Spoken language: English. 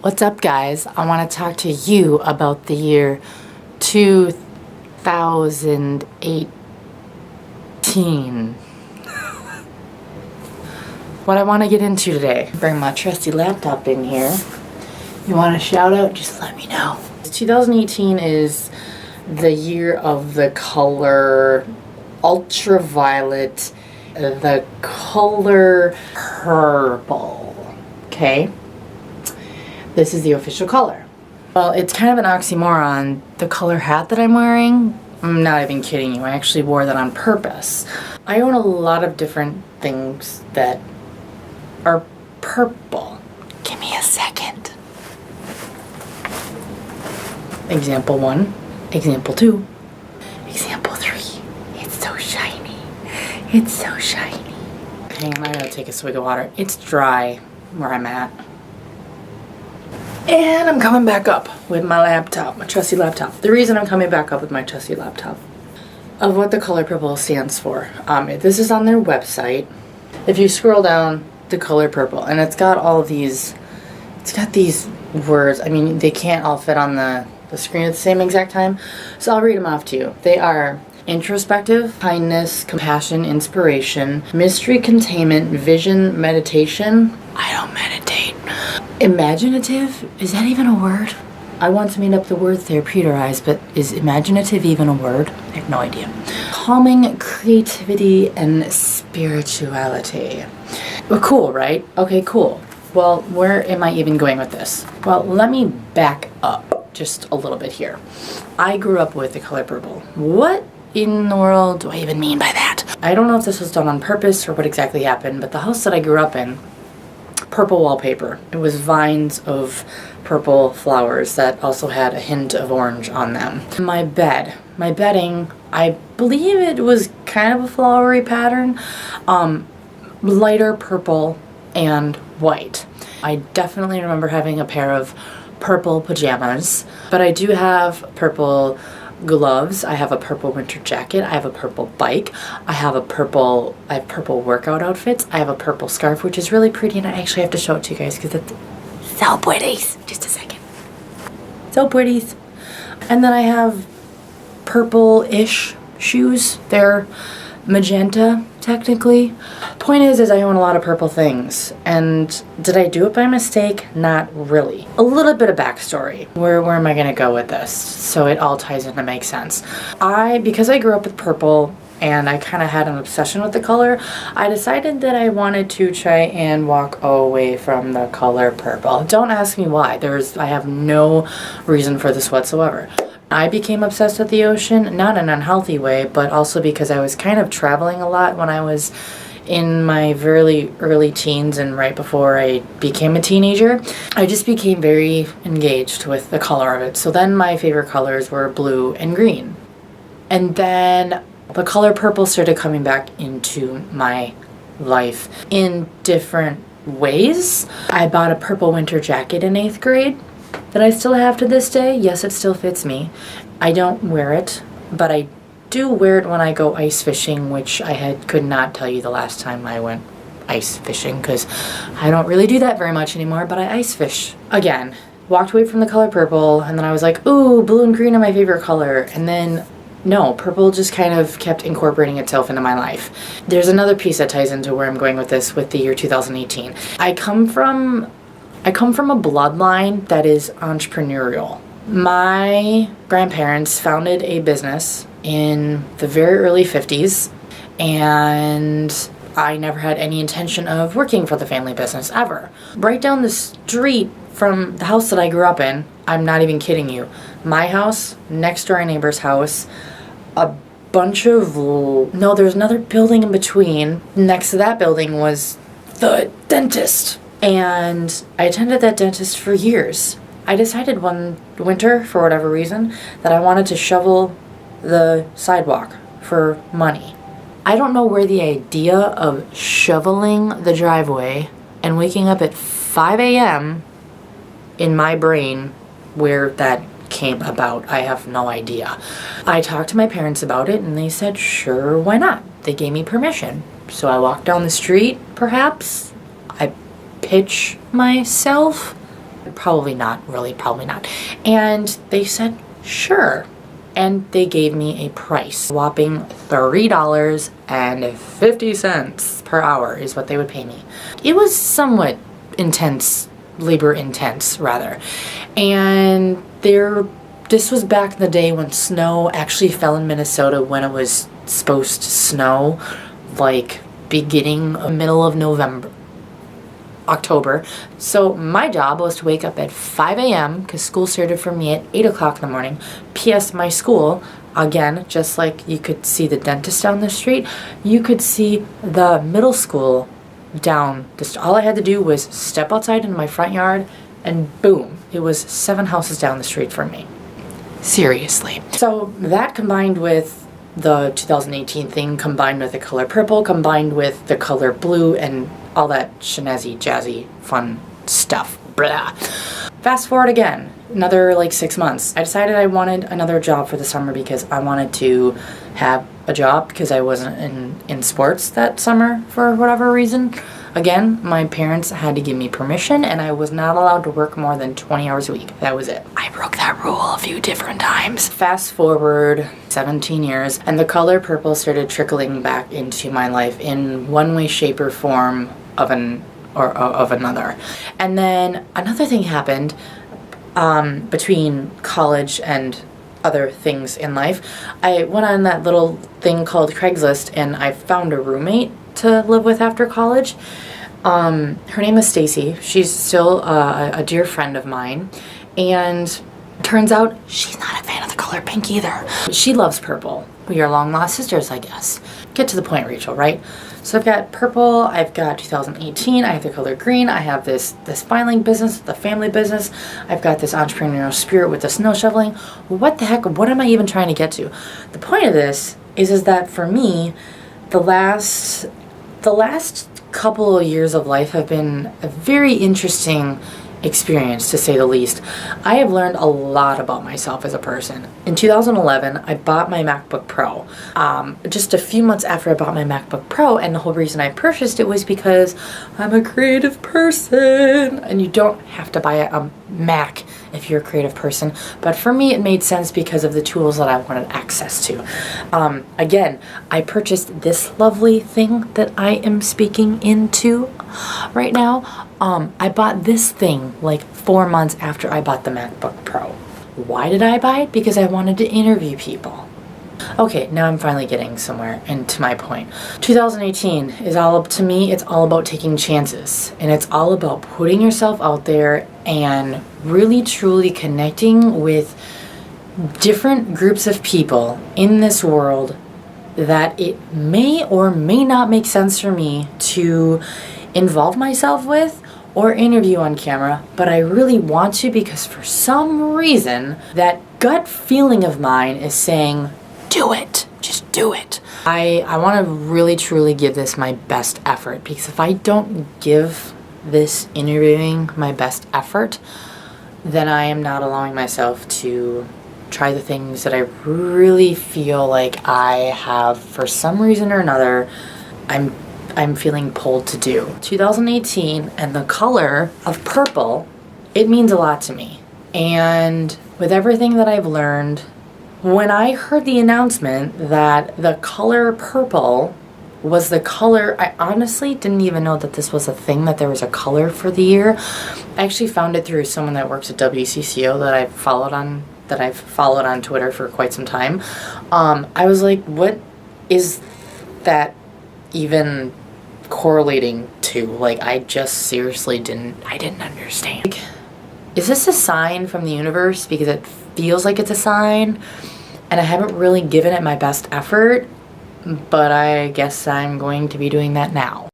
What's up, guys? I want to talk to you about the year 2018. What I want to get into today. Bring my trusty laptop in here. You want a shout out? Just let me know. 2018 is the year of the color ultraviolet, the color purple. Okay? This is the official color. Well, it's kind of an oxymoron. The color hat that I'm wearing, I'm not even kidding you, I actually wore that on purpose. I own a lot of different things that are purple. Give me a second. Example 1, example 2, example 3. It's so shiny. It's so shiny. Hang on, I gotta take a swig of water. It's dry where I'm at. And I'm coming back up with my laptop, my trusty laptop. The reason I'm coming back up with my trusty laptop of what the color purple stands for. This is on their website. If you scroll down, the color purple, and it's got all of these, it's got these words. I mean, they can't all fit on the screen at the same exact time, so I'll read them off to you. They are introspective, kindness, compassion, inspiration, mystery, containment, vision, meditation. I don't meditate. Imaginative? Is that even a word? I once made up the word therapeuterize, but is imaginative even a word? I have no idea. Calming, creativity, and spirituality. Well, cool, right? Okay, cool. Well, where am I even going with this? Well, let me back up just a little bit here. I grew up with the color purple. What in the world do I even mean by that? I don't know if this was done on purpose or what exactly happened, but the house that I grew up in, purple wallpaper. It was vines of purple flowers that also had a hint of orange on them. My bedding, I believe it was kind of a flowery pattern, lighter purple and white. I definitely remember having a pair of purple pajamas, but I do have purple gloves. I have a purple winter jacket. I have a purple bike. I have purple workout outfits. I have a purple scarf, which is really pretty, and I actually have to show it to you guys because it's so pretty. Just a second. So pretty. And then I have purple-ish shoes. They're magenta, technically. Point is I own a lot of purple things. And did I do it by mistake? Not really. A little bit of backstory. Where am I gonna go with this? So it all ties in to make sense. Because I grew up with purple and I kind of had an obsession with the color, I decided that I wanted to try and walk away from the color purple. Don't ask me why. I have no reason for this whatsoever. I became obsessed with the ocean, not in an unhealthy way, but also because I was kind of traveling a lot when I was in my very early teens and right before I became a teenager. I just became very engaged with the color of it. So then my favorite colors were blue and green. And then the color purple started coming back into my life in different ways. I bought a purple winter jacket in 8th grade. That I still have to this day. Yes, it still fits me. I don't wear it, but I do wear it when I go ice fishing, which could not tell you the last time I went ice fishing because I don't really do that very much anymore, but I ice fish. Again, walked away from the color purple, and then I was like, ooh, blue and green are my favorite color, and then no, purple just kind of kept incorporating itself into my life. There's another piece that ties into where I'm going with this with the year 2018. I come from a bloodline that is entrepreneurial. My grandparents founded a business in the very early 50s, and I never had any intention of working for the family business ever. Right down the street from the house that I grew up in, I'm not even kidding you, my house, next door our neighbor's house, there's another building in between. Next to that building was the dentist. And I attended that dentist for years. I decided one winter, for whatever reason, that I wanted to shovel the sidewalk for money. I don't know where the idea of shoveling the driveway and waking up at 5 a.m. in my brain, where that came about. I have no idea. I talked to my parents about it and they said, sure, why not? They gave me permission. So I walked down the street, perhaps. I pitch myself probably not, really, probably not. And they said, sure. And they gave me a price. Whopping $3.50 per hour is what they would pay me. It was somewhat intense, labor intense rather. And this was back in the day when snow actually fell in Minnesota when it was supposed to snow, like beginning middle of November. October. So my job was to wake up at 5 a.m. because school started for me at 8 o'clock in the morning. P.S. my school, again, just like you could see the dentist down the street, you could see the middle school down. All I had to do was step outside in my front yard and boom, it was 7 houses down the street from me. Seriously. So that combined with the 2018 thing, combined with the color purple, combined with the color blue, and all that snazzy, jazzy, fun stuff. Blah. Fast forward again, another like 6 months. I decided I wanted another job for the summer because I wanted to have a job because I wasn't in sports that summer for whatever reason. Again, my parents had to give me permission and I was not allowed to work more than 20 hours a week. That was it. I broke that rule a few different times. Fast forward 17 years and the color purple started trickling back into my life in one way, shape, or form of another. And then another thing happened between college and other things in life. I went on that little thing called Craigslist and I found a roommate to live with after college. Her name is Stacy. She's still a dear friend of mine, and turns out she's not a fan of the color pink either. She loves purple. We are long lost sisters, I guess. Get to the point, Rachel, right? So I've got purple, I've got 2018, I have the color green, I have this filing business, the family business, I've got this entrepreneurial spirit with the snow shoveling. What the heck, what am I even trying to get to? The point of this is that for me, the last couple of years of life have been a very interesting experience, to say the least. I have learned a lot about myself as a person. In 2011, I bought my MacBook Pro. Just a few months after I bought my MacBook Pro, and the whole reason I purchased it was because I'm a creative person, and you don't have to buy a Mac if you're a creative person, but for me it made sense because of the tools that I wanted access to. Again, I purchased this lovely thing that I am speaking into right now. I bought this thing like 4 months after I bought the MacBook Pro. Why did I buy it? Because I wanted to interview people. Okay, now I'm finally getting somewhere and to my point. 2018 is to me, it's all about taking chances. And it's all about putting yourself out there and really truly connecting with different groups of people in this world that it may or may not make sense for me to involve myself with or interview on camera, but I really want to because for some reason that gut feeling of mine is saying, do it. Just do it. I want to really truly give this my best effort because if I don't give this interviewing my best effort, then I am not allowing myself to try the things that I really feel like I have, for some reason or another, I'm feeling pulled to do. 2018 and the color of purple, it means a lot to me. And with everything that I've learned, when I heard the announcement that the color purple was the color, I honestly didn't even know that this was a thing, that there was a color for the year. I actually found it through someone that works at WCCO that I've followed on Twitter for quite some time. I was like, what is that even correlating to? Like, I just seriously didn't understand. Like, is this a sign from the universe? Because it feels like it's a sign, and I haven't really given it my best effort, but I guess I'm going to be doing that now.